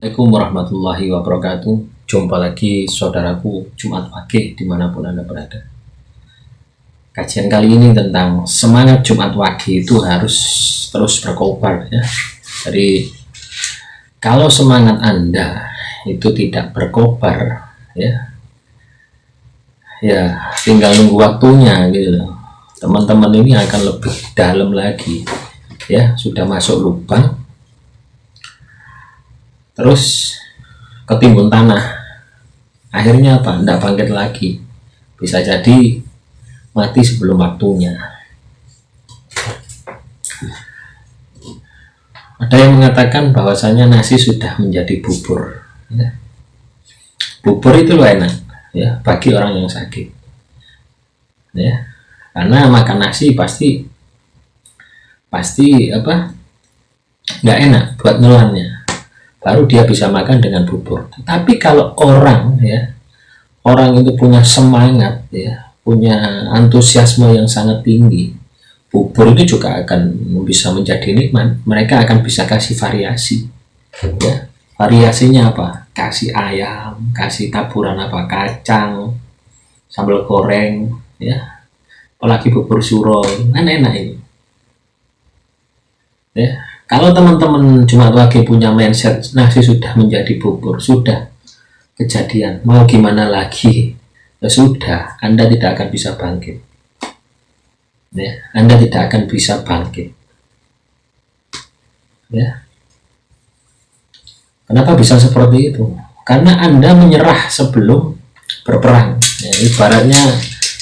Assalamualaikum warahmatullahi wabarakatuh. Jumpa lagi saudaraku Jumat Pagi dimanapun Anda berada. Kajian kali ini tentang semangat Jumat Pagi itu harus terus berkobar ya. Jadi kalau semangat Anda itu tidak berkobar ya tinggal nunggu waktunya gitu loh. Teman-teman ini akan lebih dalam lagi ya, sudah masuk lubang terus ketimbun tanah, akhirnya apa? Tidak bangkit lagi, bisa jadi mati sebelum waktunya. Ada yang mengatakan bahwasanya nasi sudah menjadi bubur ya. Bubur itu loh enak ya bagi orang yang sakit ya, karena makan nasi pasti apa nggak enak buat nelannya, baru dia bisa makan dengan bubur. Tapi kalau orang itu punya semangat ya, punya antusiasme yang sangat tinggi, bubur itu juga akan bisa menjadi nikmat. Mereka akan bisa kasih variasi ya. Variasinya apa? Kasih ayam, kasih taburan apa, kacang, sambal goreng ya, apalagi bubur suroy, kan enak ini ya. Kalau teman-teman Jumat Wage punya mindset nasi sudah menjadi bubur, sudah kejadian, mau gimana lagi, ya sudah, Anda tidak akan bisa bangkit ya. Anda tidak akan bisa bangkit ya. Kenapa bisa seperti itu? Karena Anda menyerah sebelum berperang ya, ibaratnya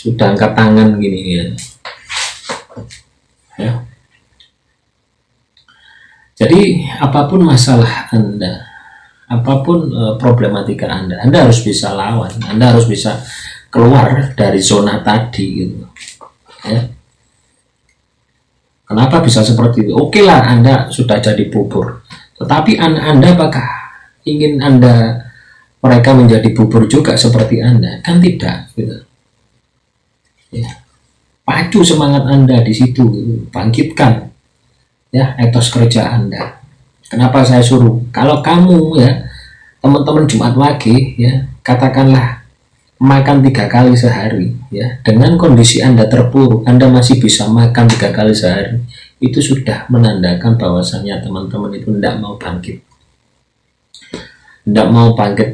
sudah angkat tangan gini ya. Jadi apapun masalah Anda, apapun problematika Anda harus bisa lawan, Anda harus bisa keluar dari zona tadi gitu ya. Kenapa bisa seperti itu? Oke lah, Anda sudah jadi bubur, tetapi Anda apakah ingin mereka menjadi bubur juga seperti Anda? Kan tidak gitu ya. Pacu semangat Anda di situ gitu. Bangkitkan ya etos kerja Anda. Kenapa saya suruh? Kalau kamu ya, teman-teman Jumat Wage ya, katakanlah makan 3 kali sehari ya, dengan kondisi Anda terpuruk, Anda masih bisa makan 3 kali sehari, itu sudah menandakan bahwasanya teman-teman itu tidak mau bangkit, tidak mau bangkit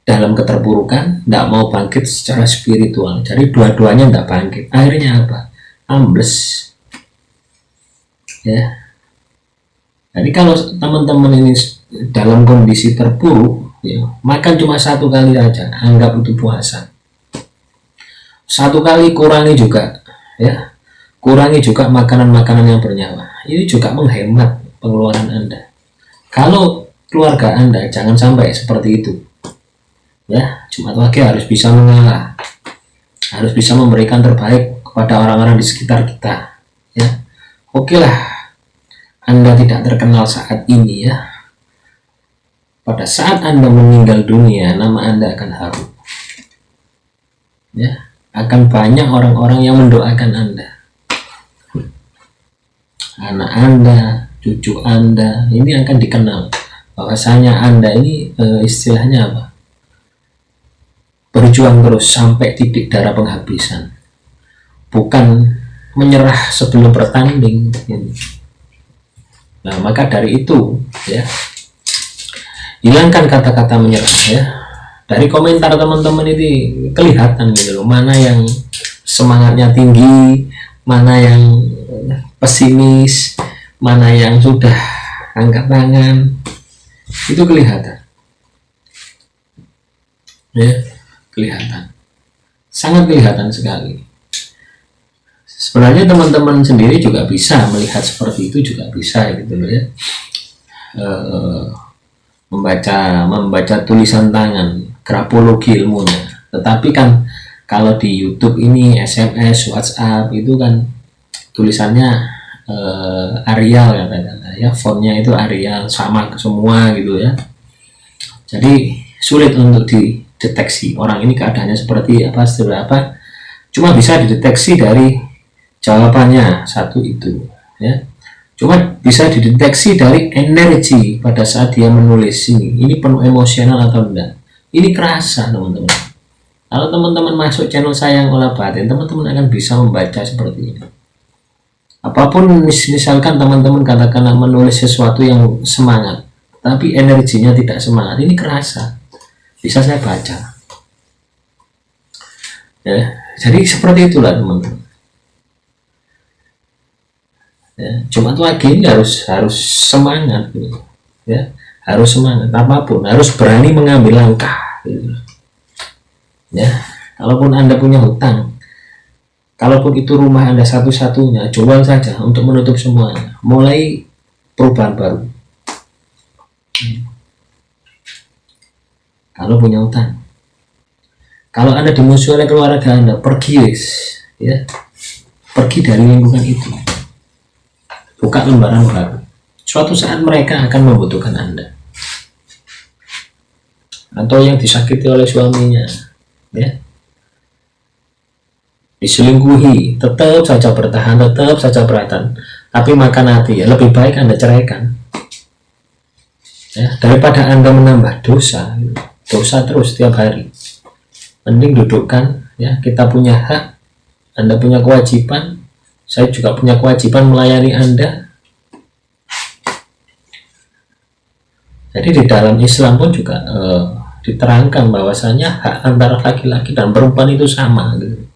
dalam keterpurukan, tidak mau bangkit secara spiritual. Jadi dua-duanya tidak bangkit, akhirnya apa? Ambles ya. Jadi kalau teman-teman ini dalam kondisi terpuruk ya, makan cuma 1 kali aja, anggap itu puasa. 1 kali kurangi juga ya, kurangi juga makanan-makanan yang bernyawa, ini juga menghemat pengeluaran Anda. Kalau keluarga Anda jangan sampai seperti itu ya. Jumat Wage harus bisa mengalah, harus bisa memberikan terbaik kepada orang-orang di sekitar kita ya. Oke lah, Anda tidak terkenal saat ini ya, pada saat Anda meninggal dunia nama Anda akan harum ya, akan banyak orang-orang yang mendoakan Anda, anak Anda, cucu Anda, ini akan dikenal bahwasanya Anda ini istilahnya apa, berjuang terus sampai titik darah penghabisan, bukan menyerah sebelum bertanding gitu. Nah, maka dari itu ya, hilangkan kata-kata menyerah ya. Dari komentar teman-teman ini kelihatan gitu loh, mana yang semangatnya tinggi, mana yang pesimis, mana yang sudah angkat tangan, itu kelihatan ya, kelihatan, sangat kelihatan sekali. Sebenarnya teman-teman sendiri juga bisa melihat seperti itu, juga bisa gitu loh ya. Membaca tulisan tangan, grafologi ilmunya. Tetapi kan kalau di YouTube ini, SMS, WhatsApp itu kan tulisannya Arial kata-kata ya, fontnya itu Arial sama semua gitu ya. Jadi sulit untuk dideteksi orang ini keadaannya seperti apa, seberapa. Cuma bisa dideteksi dari jawabannya satu itu ya. Cuma bisa dideteksi dari energi pada saat dia menulis ini penuh emosional atau enggak. Ini kerasa teman-teman. Kalau teman-teman masuk channel saya yang olah batin, teman-teman akan bisa membaca seperti ini. Apapun misalkan teman-teman katakanlah menulis sesuatu yang semangat, tapi energinya tidak semangat, ini kerasa. Bisa saya baca. Ya, jadi seperti itulah teman-teman. Ya, Jumat Wage ini harus semangat, gitu. Ya, harus semangat apapun, harus berani mengambil langkah. Gitu. Ya, kalaupun Anda punya hutang, kalaupun itu rumah Anda satu-satunya, jual saja untuk menutup semuanya, mulai perubahan baru. Kalau punya hutang, kalau Anda dimusuhi oleh keluarga Anda, pergi ya, pergi dari lingkungan itu, buka lembaran baru. Suatu saat mereka akan membutuhkan Anda. Atau yang disakiti oleh suaminya, ya, diselingkuhi, tetap saja bertahan, tetap saja bertahan, tapi makan hati, ya, lebih baik Anda ceraikan, ya, daripada Anda menambah dosa terus setiap hari. Mending dudukkan, ya, kita punya hak, Anda punya kewajiban, saya juga punya kewajiban melayani Anda. Jadi di dalam Islam pun juga diterangkan bahwasanya hak antara laki-laki dan perempuan itu sama, gitu.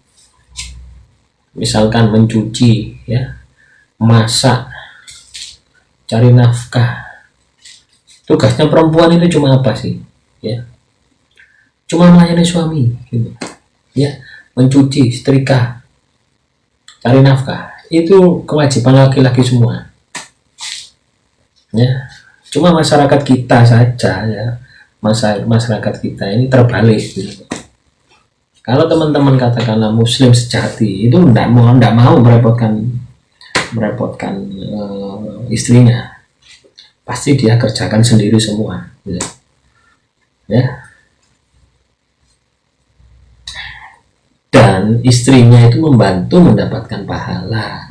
Misalkan mencuci, ya, masak, cari nafkah. Tugasnya perempuan itu cuma apa sih? Ya, cuma melayani suami, gitu. Ya, mencuci, setrika, cari nafkah. Itu kewajiban laki-laki semua. Ya, cuma masyarakat kita saja, ya, masyarakat kita ini terbalik, gitu. Kalau teman-teman katakanlah muslim sejati itu tidak mau merepotkan istrinya, pasti dia kerjakan sendiri semua, gitu. Ya, dan istrinya itu membantu mendapatkan pahala,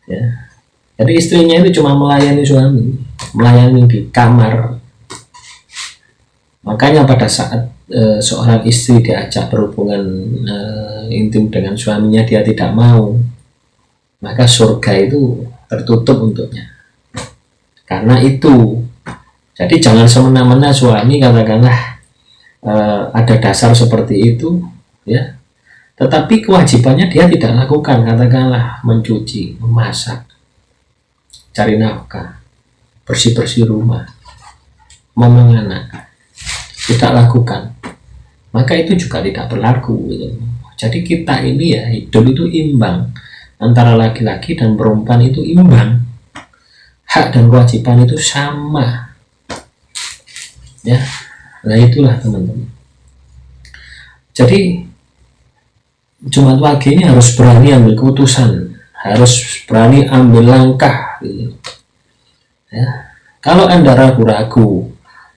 ya. Jadi istrinya itu cuma melayani suami, melayani di kamar. Makanya pada saat seorang istri diajak berhubungan intim dengan suaminya, dia tidak mau, maka surga itu tertutup untuknya. Karena itu, jadi jangan semena-mena suami katakanlah ada dasar seperti itu, ya, tetapi kewajibannya dia tidak lakukan, katakanlah mencuci, memasak, cari nafkah, bersih-bersih rumah, ngomong anak, tidak lakukan, maka itu juga tidak berlaku, gitu. Jadi kita ini, ya, hidup itu imbang, antara laki-laki dan perempuan itu imbang, hak dan kewajiban itu sama, ya. Nah itulah teman-teman. Jadi Jumat Wage ini harus berani ambil keputusan, harus berani ambil langkah, gitu. Ya. Kalau Anda ragu-ragu,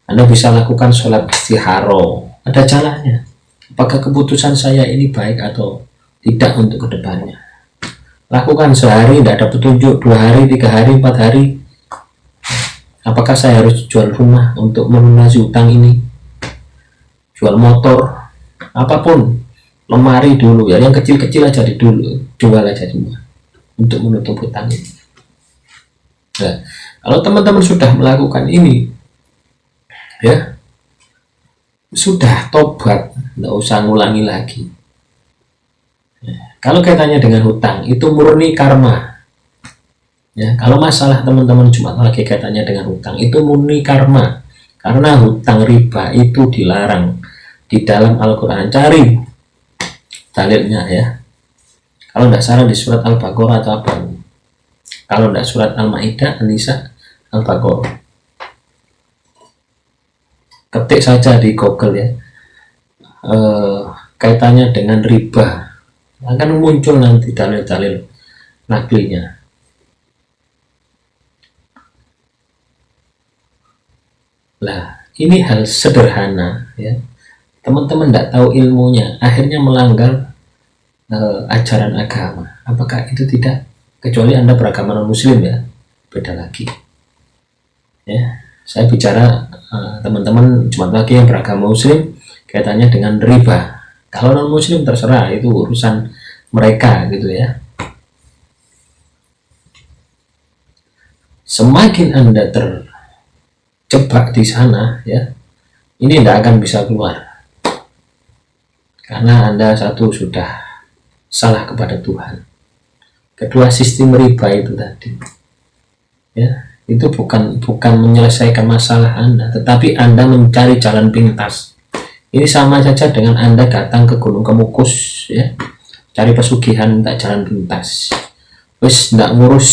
Anda bisa lakukan sholat istiharo, ada jalannya. Apakah keputusan saya ini baik atau tidak untuk kedepannya? Lakukan sehari, tidak ada petunjuk, 2 hari, 3 hari, 4 hari. Apakah saya harus jual rumah untuk melunasi utang ini? Jual motor, apapun, lemari dulu, ya, yang kecil-kecil aja dulu, jual aja semua untuk menutup utang ini. Nah, kalau teman-teman sudah melakukan ini, ya, sudah tobat, nggak usah ngulangi lagi. Ya, kalau kaitannya dengan hutang, itu murni karma. Ya, kalau masalah teman-teman cuma lagi kaitannya dengan hutang, itu murni karma. Karena hutang riba itu dilarang di dalam Al-Quran. Cari dalilnya, ya. Kalau tidak salah di surat Al-Baqarah atau apa. Kalau tidak surat Al-Maidah, An-Nisa, Al-Baqarah. Ketik saja di Google, ya, kaitannya dengan riba, akan muncul nanti dalil-dalil naklinya. Lah, ini hal sederhana, ya. Teman-teman tidak tahu ilmunya, akhirnya melanggar ajaran agama. Apakah itu tidak kecuali Anda beragama non muslim ya, beda lagi ya. Saya bicara teman-teman Jumat Pagi yang beragama muslim kaitannya dengan riba. Kalau non muslim terserah, itu urusan mereka gitu ya. Semakin Anda terjebak di sana ya, ini tidak akan bisa keluar, karena Anda satu sudah salah kepada Tuhan, kedua sistem riba itu tadi ya, itu bukan menyelesaikan masalah Anda, tetapi Anda mencari jalan pintas. Ini sama saja dengan Anda datang ke Gunung Kemukus ya, cari pesugihan, minta jalan pintas, wis tidak ngurus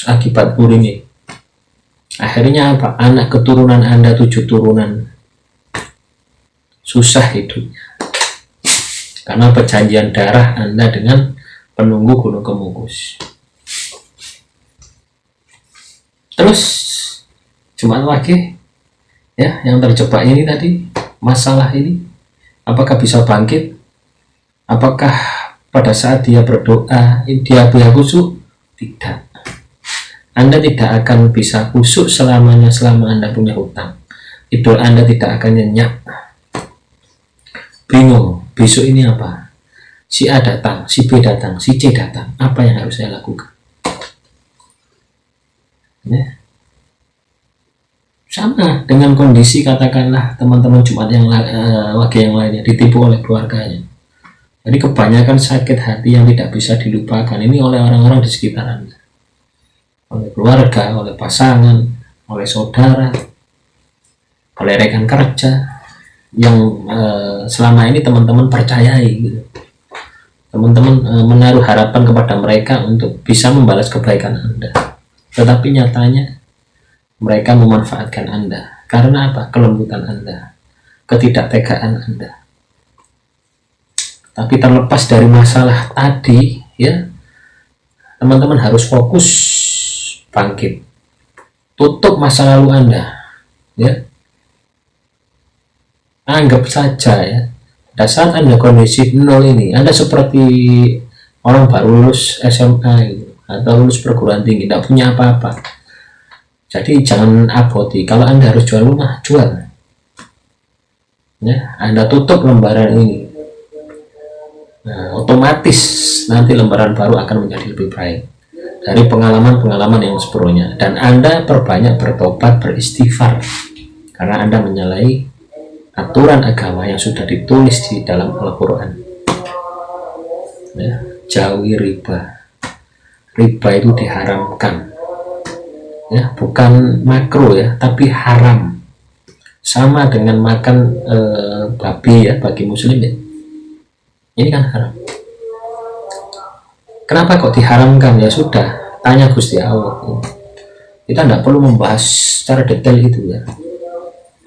akibat ini. Akhirnya apa? Anak keturunan Anda 7 turunan susah hidupnya, karena perjanjian darah Anda dengan penunggu Gunung Kemukus. Terus Jumat Wage ya, yang terjebak ini tadi, masalah ini apakah bisa bangkit? Apakah pada saat dia berdoa dia khusyuk? Tidak. Anda tidak akan bisa khusyuk selamanya selama Anda punya hutang. Idul Anda tidak akan nyenyak. Bingung, besok ini apa? Si A datang, si B datang, si C datang. Apa yang harus saya lakukan? Ya. Sama dengan kondisi katakanlah teman-teman Jumat yang Wage yang lainnya ditipu oleh keluarganya. Jadi kebanyakan sakit hati yang tidak bisa dilupakan ini oleh orang-orang di sekitar Anda, oleh keluarga, oleh pasangan, oleh saudara, oleh rekan kerja yang selama ini teman-teman percayai gitu. Teman-teman menaruh harapan kepada mereka untuk bisa membalas kebaikan Anda, tetapi nyatanya mereka memanfaatkan Anda. Karena apa? Kelembutan Anda, ketidaktegaan Anda. Tapi terlepas dari masalah tadi ya, teman-teman harus fokus bangkit, tutup masa lalu Anda ya. Anggap saja ya, pada saat Anda kondisi nol ini, Anda seperti orang baru lulus SMA gitu, atau lulus perguruan tinggi, tidak punya apa-apa. Jadi jangan aboti. Kalau Anda harus jual rumah, jual ya. Anda tutup lembaran ini, nah, otomatis nanti lembaran baru akan menjadi lebih baik dari pengalaman-pengalaman yang sebelumnya. Dan Anda perbanyak bertobat, beristighfar, karena Anda menyalahi aturan agama yang sudah ditulis di dalam Al-Quran ya. Jauhi riba. Riba itu diharamkan ya, bukan makruh ya, tapi haram. Sama dengan makan babi ya, bagi muslim ya, ini kan haram. Kenapa kok diharamkan? Ya sudah, tanya Gusti Allah. Kita tidak perlu membahas secara detail itu ya.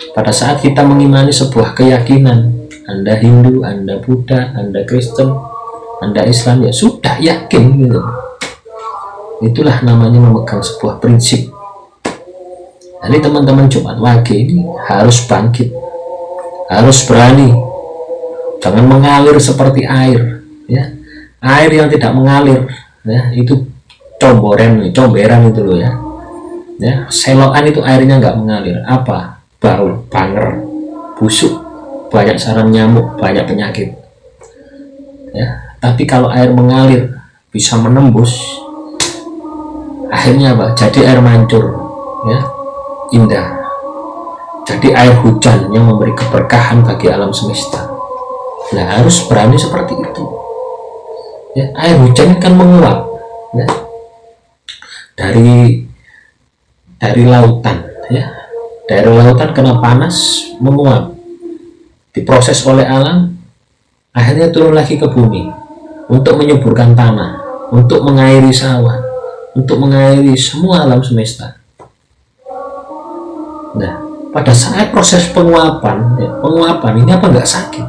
Pada saat kita mengimani sebuah keyakinan, Anda Hindu, Anda Buddha, Anda Kristen, Anda Islam, ya sudah yakin gitu. Itulah namanya memegang sebuah prinsip. Jadi teman-teman Jumat Wage ini harus bangkit, harus berani. Jangan mengalir seperti air ya. Air yang tidak mengalir ya, itu comberan itu loh ya. Ya, selokan itu airnya nggak mengalir. Apa? Bau, banger, busuk, banyak sarang nyamuk, banyak penyakit. Ya, tapi kalau air mengalir bisa menembus, akhirnya apa? Jadi air mancur ya, indah. Jadi air hujan yang memberi keberkahan bagi alam semesta. Nah, harus berani seperti itu ya. Air hujan kan menguap ya, dari lautan ya. Dari lautan kena panas, menguap, diproses oleh alam, akhirnya turun lagi ke bumi untuk menyuburkan tanah, untuk mengairi sawah, untuk mengairi semua alam semesta. Nah, pada saat proses penguapan ya, penguapan ini apa nggak sakit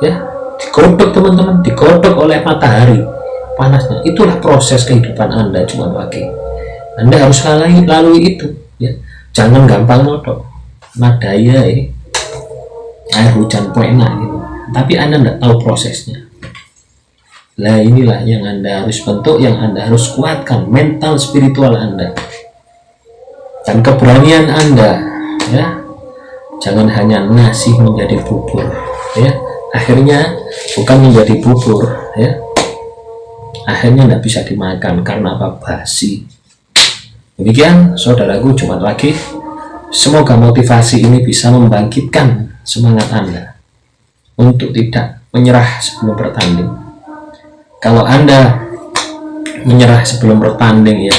ya, digodok teman-teman, digodok oleh matahari panasnya. Itulah proses kehidupan Anda Jumat Wage. Anda harus lalui itu ya. Jangan gampang nodok nadaya ya, air hujan enak gitu, tapi Anda tidak tahu prosesnya. Nah inilah yang Anda harus bentuk, yang Anda harus kuatkan, mental spiritual Anda dan keberanian Anda, ya. Jangan hanya nasi menjadi bubur, ya. Akhirnya bukan menjadi bubur, ya. Akhirnya tidak bisa dimakan karena apa? Basi. Demikian saudaraku, Jumat lagi. Semoga motivasi ini bisa membangkitkan semangat Anda untuk tidak menyerah sebelum bertanding. Kalau Anda menyerah sebelum bertanding, ya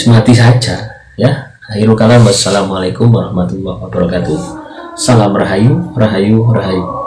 mati saja, ya. Akhirul kalam, wassalamualaikum warahmatullahi wabarakatuh. Salam rahayu, rahayu, rahayu.